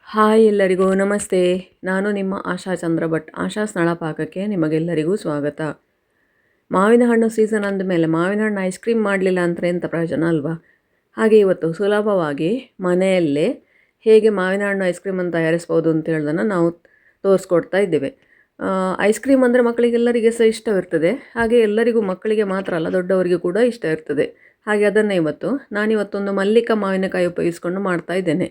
Hi ಎಲ್ಲರಿಗೂ ನಮಸ್ತೆ. ನಾನು ನಿಮ್ಮ ಆಶಾ ಚಂದ್ರ ಭಟ್. ಆಶಾ ಸ್ಥಳ ಪಾಕಕ್ಕೆ ನಿಮಗೆಲ್ಲರಿಗೂ ಸ್ವಾಗತ. ಮಾವಿನ ಹಣ್ಣು ಸೀಸನ್ ಅಂದಮೇಲೆ ಮಾವಿನ ಹಣ್ಣು ಐಸ್ ಕ್ರೀಮ್ ಮಾಡಲಿಲ್ಲ ಅಂದರೆ ಎಂಥ ಪ್ರಯೋಜನ ಅಲ್ವಾ? ಹಾಗೆ ಇವತ್ತು ಸುಲಭವಾಗಿ ಮನೆಯಲ್ಲೇ ಹೇಗೆ ಮಾವಿನ ಹಣ್ಣು ಐಸ್ ಕ್ರೀಮನ್ನು ತಯಾರಿಸ್ಬೋದು ಅಂತ ಹೇಳೋದನ್ನು ನಾವು ತೋರಿಸ್ಕೊಡ್ತಾ ಇದ್ದೇವೆ. ಐಸ್ ಕ್ರೀಮ್ ಅಂದರೆ ಮಕ್ಕಳಿಗೆಲ್ಲರಿಗೆ ಸಹ ಇಷ್ಟವಿರ್ತದೆ. ಹಾಗೆ ಎಲ್ಲರಿಗೂ, ಮಕ್ಕಳಿಗೆ ಮಾತ್ರ ಅಲ್ಲ, ದೊಡ್ಡವರಿಗೂ ಕೂಡ ಇಷ್ಟ ಇರ್ತದೆ. ಹಾಗೆ ಅದನ್ನು ನಾನಿವತ್ತೊಂದು ಮಲ್ಲಿಕ ಮಾವಿನಕಾಯಿ ಉಪಯೋಗಿಸ್ಕೊಂಡು ಮಾಡ್ತಾ ಇದ್ದೇನೆ.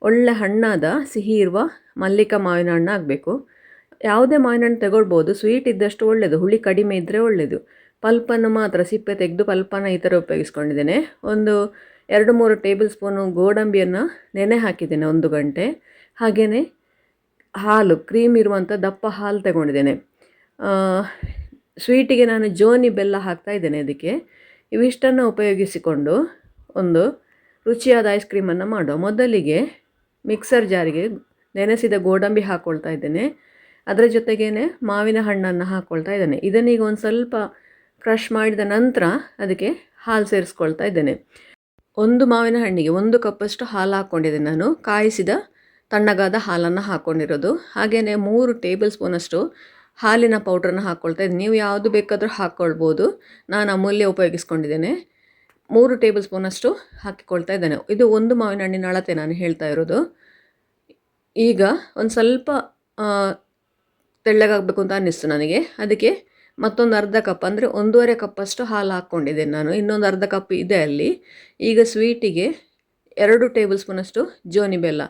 ಒಳ್ಳೆ ಹಣ್ಣಾದ ಸಿಹಿ ಇರುವ ಮಲ್ಲಿಕ ಮಾವಿನ ಹಣ್ಣು ಆಗಬೇಕು. ಯಾವುದೇ ಮಾವಿನ ಹಣ್ಣು ತಗೊಳ್ಬೋದು, ಸ್ವೀಟ್ ಇದ್ದಷ್ಟು ಒಳ್ಳೆಯದು, ಹುಳಿ ಕಡಿಮೆ ಇದ್ದರೆ ಒಳ್ಳೆಯದು. ಪಲ್ಪನ್ನು ಮಾತ್ರ ಸಿಪ್ಪೆ ತೆಗೆದು ಪಲ್ಪನ್ನು ಈ ಥರ ಉಪಯೋಗಿಸ್ಕೊಂಡಿದ್ದೇನೆ. ಒಂದು 2-3 ಟೇಬಲ್ ಸ್ಪೂನು ಗೋಡಂಬಿಯನ್ನು ನೆನೆ ಹಾಕಿದ್ದೇನೆ 1 ಗಂಟೆ. ಹಾಗೆಯೇ ಹಾಲು, ಕ್ರೀಮ್ ಇರುವಂಥ ದಪ್ಪ ಹಾಲು ತಗೊಂಡಿದ್ದೇನೆ. ಸ್ವೀಟಿಗೆ ನಾನು ಜೋನಿ ಬೆಲ್ಲ ಹಾಕ್ತಾಯಿದ್ದೇನೆ. ಅದಕ್ಕೆ ಇವಿಷ್ಟನ್ನು ಉಪಯೋಗಿಸಿಕೊಂಡು ಒಂದು ರುಚಿಯಾದ ಐಸ್ ಕ್ರೀಮನ್ನು ಮಾಡುವ. ಮೊದಲಿಗೆ ಮಿಕ್ಸರ್ ಜಾರಿಗೆ ನೆನೆಸಿದ ಗೋಡಂಬಿ ಹಾಕ್ಕೊಳ್ತಾ ಇದ್ದೇನೆ. ಅದರ ಜೊತೆಗೇ ಮಾವಿನ ಹಣ್ಣನ್ನು ಹಾಕ್ಕೊಳ್ತಾ ಇದ್ದೇನೆ. ಇದನ್ನೀಗ ಒಂದು ಸ್ವಲ್ಪ ಕ್ರಷ್ ಮಾಡಿದ ನಂತರ ಅದಕ್ಕೆ ಹಾಲು ಸೇರಿಸ್ಕೊಳ್ತಾ ಇದ್ದೇನೆ. ಒಂದು ಮಾವಿನ ಹಣ್ಣಿಗೆ 1 ಕಪ್ಪಷ್ಟು ಹಾಲು ಹಾಕ್ಕೊಂಡಿದ್ದೇನೆ ನಾನು. ಕಾಯಿಸಿದ ತಣ್ಣಗಾದ ಹಾಲನ್ನು ಹಾಕ್ಕೊಂಡಿರೋದು. ಹಾಗೆಯೇ 3 ಟೇಬಲ್ ಸ್ಪೂನಷ್ಟು ಹಾಲಿನ ಪೌಡ್ರನ್ನು ಹಾಕ್ಕೊಳ್ತಾ ಇದ್ದೀನಿ. ನೀವು ಯಾವುದು ಬೇಕಾದರೂ ಹಾಕ್ಕೊಳ್ಬೋದು. ನಾನು ಅಮೂಲ್ಯ ಉಪಯೋಗಿಸ್ಕೊಂಡಿದ್ದೇನೆ. 3 ಟೇಬಲ್ ಸ್ಪೂನಷ್ಟು ಹಾಕಿಕೊಳ್ತಾ ಇದ್ದೇನೆ. ಇದು ಒಂದು ಮಾವಿನ ಹಣ್ಣಿನ ಅಳತೆ ನಾನು ಹೇಳ್ತಾ ಇರೋದು. ಈಗ ಒಂದು ಸ್ವಲ್ಪ ತೆಳ್ಳಗಾಗಬೇಕು ಅಂತ ಅನ್ನಿಸ್ತು ನನಗೆ. ಅದಕ್ಕೆ ಮತ್ತೊಂದು ಅರ್ಧ ಕಪ್, ಅಂದರೆ 1.5 ಕಪ್ಪಷ್ಟು ಹಾಲು ಹಾಕ್ಕೊಂಡಿದ್ದೇನೆ ನಾನು. ಇನ್ನೊಂದು ಅರ್ಧ ಕಪ್ ಇದೆ ಅಲ್ಲಿ. ಈಗ ಸ್ವೀಟಿಗೆ 2 ಟೇಬಲ್ ಸ್ಪೂನಷ್ಟು ಜೋನಿ ಬೆಲ್ಲ.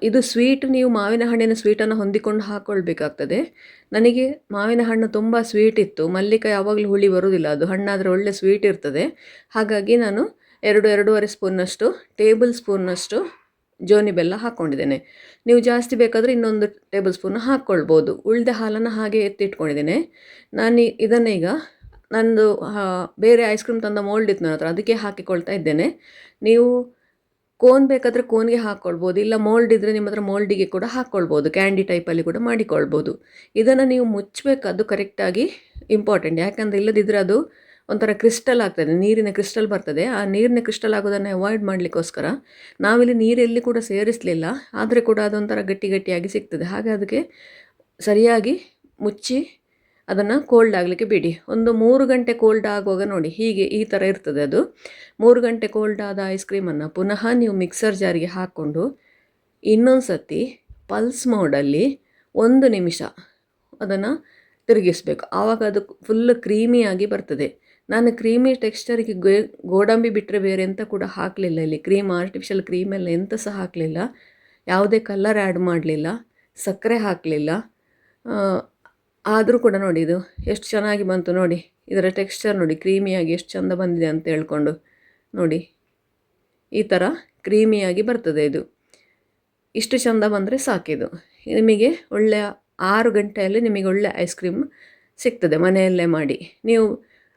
ಇದು ಸ್ವೀಟ್ ನೀವು ಮಾವಿನ ಹಣ್ಣಿನ ಸ್ವೀಟನ್ನು ಹೊಂದಿಕೊಂಡು ಹಾಕ್ಕೊಳ್ಬೇಕಾಗ್ತದೆ. ನನಗೆ ಮಾವಿನ ಹಣ್ಣು ತುಂಬ ಸ್ವೀಟ್ ಇತ್ತು. ಮಲ್ಲಿಕ ಯಾವಾಗಲೂ ಹುಳಿ ಬರುವುದಿಲ್ಲ, ಅದು ಹಣ್ಣಾದರೆ ಒಳ್ಳೆ ಸ್ವೀಟ್ ಇರ್ತದೆ. ಹಾಗಾಗಿ ನಾನು 2-2.5 ಸ್ಪೂನ್ನಷ್ಟು ಟೇಬಲ್ ಸ್ಪೂನ್ನಷ್ಟು ಜೋನಿ ಬೆಲ್ಲ ಹಾಕ್ಕೊಂಡಿದ್ದೇನೆ. ನೀವು ಜಾಸ್ತಿ ಬೇಕಾದರೆ ಇನ್ನೊಂದು ಟೇಬಲ್ ಸ್ಪೂನ್ ಹಾಕ್ಕೊಳ್ಬೋದು. ಉಳಿದ ಹಾಲನ್ನು ಹಾಗೆ ಎತ್ತಿಟ್ಕೊಂಡಿದ್ದೇನೆ. ನಾನು ಇದನ್ನೀಗ ನಂದು ಬೇರೆ ಐಸ್ ಕ್ರೀಮ್ ತಂದ ಮೋಲ್ಡ್ ಇತ್ತು ನನ್ನ ಹತ್ರ, ಅದಕ್ಕೆ ಹಾಕಿಕೊಳ್ತಾ ಇದ್ದೇನೆ. ನೀವು ಕೋನ್ ಬೇಕಾದರೆ ಕೋನ್ಗೆ ಹಾಕ್ಕೊಳ್ಬೋದು, ಇಲ್ಲ ಮೋಲ್ಡ್ ಇದ್ದರೆ ನಿಮ್ಮ ಹತ್ರ ಮೋಲ್ಡಿಗೆ ಕೂಡ ಹಾಕ್ಕೊಳ್ಬೋದು. ಕ್ಯಾಂಡಿ ಟೈಪಲ್ಲಿ ಕೂಡ ಮಾಡಿಕೊಳ್ಬೋದು. ಇದನ್ನು ನೀವು ಮುಚ್ಚಬೇಕು, ಅದು ಕರೆಕ್ಟಾಗಿ ಇಂಪಾರ್ಟೆಂಟ್. ಯಾಕಂದರೆ ಇಲ್ಲದಿದ್ದರೆ ಅದು ಒಂಥರ ಕ್ರಿಸ್ಟಲ್ ಆಗ್ತದೆ, ನೀರಿನ ಕ್ರಿಸ್ಟಲ್ ಬರ್ತದೆ. ಆ ನೀರಿನ ಕ್ರಿಸ್ಟಲ್ ಆಗೋದನ್ನು ಅವಾಯ್ಡ್ ಮಾಡಲಿಕ್ಕೋಸ್ಕರ ನಾವಿಲ್ಲಿ ನೀರೆಲ್ಲಿ ಕೂಡ ಸೇರಿಸಲಿಲ್ಲ, ಆದರೆ ಕೂಡ ಅದೊಂಥರ ಗಟ್ಟಿಯಾಗಿ ಸಿಗ್ತದೆ. ಹಾಗೆ ಅದಕ್ಕೆ ಸರಿಯಾಗಿ ಮುಚ್ಚಿ ಅದನ್ನು ಕೋಲ್ಡ್ ಆಗಲಿಕ್ಕೆ ಬಿಡಿ. ಒಂದು 3 ಗಂಟೆ ಕೋಲ್ಡ್ ಆಗುವಾಗ ನೋಡಿ, ಹೀಗೆ ಈ ಥರ ಇರ್ತದೆ ಅದು. 3 ಗಂಟೆ ಕೋಲ್ಡ್ ಆದ ಐಸ್ ಕ್ರೀಮನ್ನು ಪುನಃ ನೀವು ಮಿಕ್ಸರ್ ಜಾರಿಗೆ ಹಾಕ್ಕೊಂಡು ಇನ್ನೊಂದು ಸತಿ ಪಲ್ಸ್ ಮೋಡಲ್ಲಿ 1 ನಿಮಿಷ ಅದನ್ನು ತಿರುಗಿಸ್ಬೇಕು. ಆವಾಗ ಅದು ಫುಲ್ ಕ್ರೀಮಿಯಾಗಿ ಬರ್ತದೆ. ನಾನು ಕ್ರೀಮಿ ಟೆಕ್ಸ್ಚರಿಗೆ ಗೋಡಂಬಿ ಬಿಟ್ಟರೆ ಬೇರೆ ಎಂತ ಕೂಡ ಹಾಕಲಿಲ್ಲ. ಇಲ್ಲಿ ಕ್ರೀಮ್, ಆರ್ಟಿಫಿಷಿಯಲ್ ಕ್ರೀಮೆಲ್ಲ ಎಂತ ಸಹ ಹಾಕಲಿಲ್ಲ. ಯಾವುದೇ ಕಲರ್ ಆ್ಯಡ್ ಮಾಡಲಿಲ್ಲ, ಸಕ್ಕರೆ ಹಾಕಲಿಲ್ಲ. ಆದರೂ ಕೂಡ ನೋಡಿ ಇದು ಎಷ್ಟು ಚೆನ್ನಾಗಿ ಬಂತು ನೋಡಿ. ಇದರ ಟೆಕ್ಸ್ಚರ್ ನೋಡಿ, ಕ್ರೀಮಿಯಾಗಿ ಎಷ್ಟು ಚೆಂದ ಬಂದಿದೆ ಅಂತ ಹೇಳ್ಕೊಂಡು ನೋಡಿ. ಈ ಥರ ಕ್ರೀಮಿಯಾಗಿ ಬರ್ತದೆ ಇದು. ಇಷ್ಟು ಚೆಂದ ಬಂದರೆ ಸಾಕಿದು. ನಿಮಗೆ ಒಳ್ಳೆಯ 6 ಗಂಟೆಯಲ್ಲಿ ನಿಮಗೆ ಒಳ್ಳೆ ಐಸ್ ಕ್ರೀಮ್ ಸಿಗ್ತದೆ ಮನೆಯಲ್ಲೇ ಮಾಡಿ. ನೀವು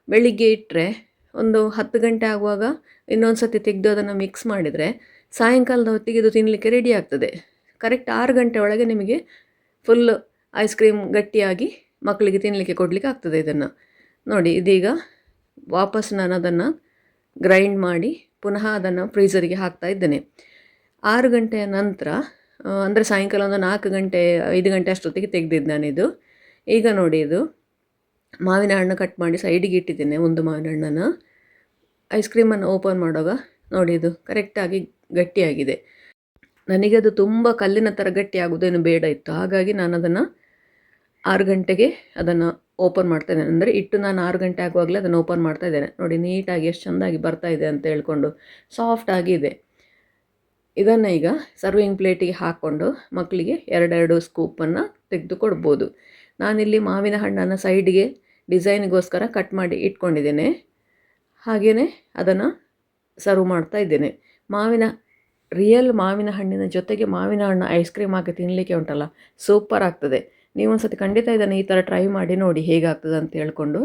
ಬೆಳಿಗ್ಗೆ ಇಟ್ಟರೆ ಒಂದು 10 ಗಂಟೆ ಆಗುವಾಗ ಇನ್ನೊಂದು ಸತಿ ತೆಗೆದು ಅದನ್ನು ಮಿಕ್ಸ್ ಮಾಡಿದರೆ ಸಾಯಂಕಾಲದ ಹೊತ್ತಿಗೆ ಇದು ತಿನ್ನಲಿಕ್ಕೆ ರೆಡಿ ಆಗ್ತದೆ. ಕರೆಕ್ಟ್ 6 ಗಂಟೆ ಒಳಗೆ ನಿಮಗೆ ಫುಲ್ ಐಸ್ ಕ್ರೀಮ್ ಗಟ್ಟಿಯಾಗಿ ಮಕ್ಕಳಿಗೆ ತಿನ್ನಲಿಕ್ಕೆ ಕೊಡಲಿಕ್ಕೆ ಆಗ್ತದೆ. ಇದನ್ನು ನೋಡಿ, ಇದೀಗ ವಾಪಸ್ ನಾನು ಅದನ್ನು ಗ್ರೈಂಡ್ ಮಾಡಿ ಪುನಃ ಅದನ್ನು ಫ್ರೀಝರಿಗೆ ಹಾಕ್ತಾ ಇದ್ದೇನೆ. 6 ಗಂಟೆಯ ನಂತರ, ಅಂದರೆ ಸಾಯಂಕಾಲ ಒಂದು 4 ಗಂಟೆ 5 ಗಂಟೆ ಅಷ್ಟೊತ್ತಿಗೆ ತೆಗೆದಿದ್ದು ನಾನಿದು. ಈಗ ನೋಡಿ, ಇದು ಮಾವಿನ ಹಣ್ಣು ಕಟ್ ಮಾಡಿ ಸೈಡಿಗೆ ಇಟ್ಟಿದ್ದೇನೆ. ಒಂದು ಮಾವಿನ ಹಣ್ಣನ್ನು ಐಸ್ ಕ್ರೀಮನ್ನು ಓಪನ್ ಮಾಡುವಾಗ ನೋಡಿ, ಇದು ಕರೆಕ್ಟಾಗಿ ಗಟ್ಟಿಯಾಗಿದೆ. ನನಗೆ ಅದು ತುಂಬ ಕಲ್ಲಿನ ಥರ ಗಟ್ಟಿ ಆಗೋದೇನು ಬೇಡ ಇತ್ತು. ಹಾಗಾಗಿ ನಾನು ಅದನ್ನು 6 ಗಂಟೆಗೆ ಅದನ್ನು ಓಪನ್ ಮಾಡ್ತಾ ಇದ್ದೇನೆ. ಅಂದರೆ ಇಟ್ಟು ನಾನು 6 ಗಂಟೆ ಆಗುವಾಗಲೇ ಅದನ್ನು ಓಪನ್ ಮಾಡ್ತಾ ಇದ್ದೇನೆ. ನೋಡಿ, ನೀಟಾಗಿ ಎಷ್ಟು ಚೆಂದಾಗಿ ಬರ್ತಾಯಿದೆ ಅಂತ ಹೇಳ್ಕೊಂಡು, ಸಾಫ್ಟಾಗಿದೆ. ಇದನ್ನು ಈಗ ಸರ್ವಿಂಗ್ ಪ್ಲೇಟಿಗೆ ಹಾಕ್ಕೊಂಡು ಮಕ್ಕಳಿಗೆ 2 ಸ್ಕೂಪನ್ನು ತೆಗೆದು ಕೊಡ್ಬೋದು. ನಾನಿಲ್ಲಿ ಮಾವಿನ ಹಣ್ಣನ್ನು ಸೈಡಿಗೆ ಡಿಸೈನಿಗೋಸ್ಕರ ಕಟ್ ಮಾಡಿ ಇಟ್ಕೊಂಡಿದ್ದೇನೆ. ಹಾಗೆಯೇ ಅದನ್ನು ಸರ್ವ್ ಮಾಡ್ತಾ ಇದ್ದೇನೆ. ರಿಯಲ್ ಮಾವಿನ ಹಣ್ಣಿನ ಜೊತೆಗೆ ಮಾವಿನ ಹಣ್ಣು ಐಸ್ ಕ್ರೀಮ್ ಹಾಕಿ ತಿನ್ನಲಿಕ್ಕೆ ಉಂಟಲ್ಲ, ಸೂಪರ್ ಆಗ್ತದೆ. ನೀವೊಂದು ಸತಿ ಖಂಡಿತ ಇದನ್ನು ಈ ಥರ ಟ್ರೈ ಮಾಡಿ ನೋಡಿ ಹೇಗಾಗ್ತದೆ ಅಂತ ಹೇಳ್ಕೊಂಡು.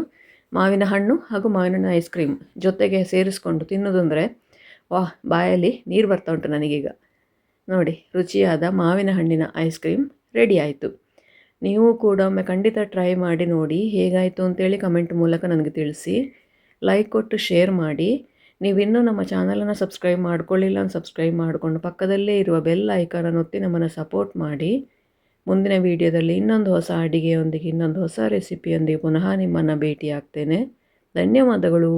ಮಾವಿನ ಹಣ್ಣು ಹಾಗೂ ಮಾವಿನ ಹಣ್ಣು ಐಸ್ ಕ್ರೀಮ್ ಜೊತೆಗೆ ಸೇರಿಸ್ಕೊಂಡು ತಿನ್ನೋದಂದರೆ ವಾಹ್, ಬಾಯಲ್ಲಿ ನೀರು ಬರ್ತಾ ಉಂಟು ನನಗೀಗ. ನೋಡಿ, ರುಚಿಯಾದ ಮಾವಿನ ಹಣ್ಣಿನ ಐಸ್ ಕ್ರೀಮ್ ರೆಡಿ ಆಯಿತು. ನೀವು ಕೂಡ ಒಮ್ಮೆ ಖಂಡಿತ ಟ್ರೈ ಮಾಡಿ ನೋಡಿ ಹೇಗಾಯಿತು ಅಂತೇಳಿ ಕಮೆಂಟ್ ಮೂಲಕ ನನಗೆ ತಿಳಿಸಿ. ಲೈಕ್ ಕೊಟ್ಟು ಶೇರ್ ಮಾಡಿ. ನೀವಿನ್ನೂ ನಮ್ಮ ಚಾನಲನ್ನು ಸಬ್ಸ್ಕ್ರೈಬ್ ಮಾಡ್ಕೊಳ್ಳಿಲ್ಲ ಅಂತ ಸಬ್ಸ್ಕ್ರೈಬ್ ಮಾಡಿಕೊಂಡು ಪಕ್ಕದಲ್ಲೇ ಇರುವ ಬೆಲ್ ಐಕಾನನ್ನು ಒತ್ತಿ ನಮ್ಮನ್ನು ಸಪೋರ್ಟ್ ಮಾಡಿ. ಮುಂದಿನ ವಿಡಿಯೋದಲ್ಲಿ ಇನ್ನೊಂದು ಹೊಸ ಅಡಿಗೆಯೊಂದಿಗೆ ಇನ್ನೊಂದು ಹೊಸ ರೆಸಿಪಿಯೊಂದಿಗೆ ಪುನಃ ನಿಮ್ಮನ್ನು ಭೇಟಿ ಆಗ್ತೇನೆ. ಧನ್ಯವಾದಗಳು.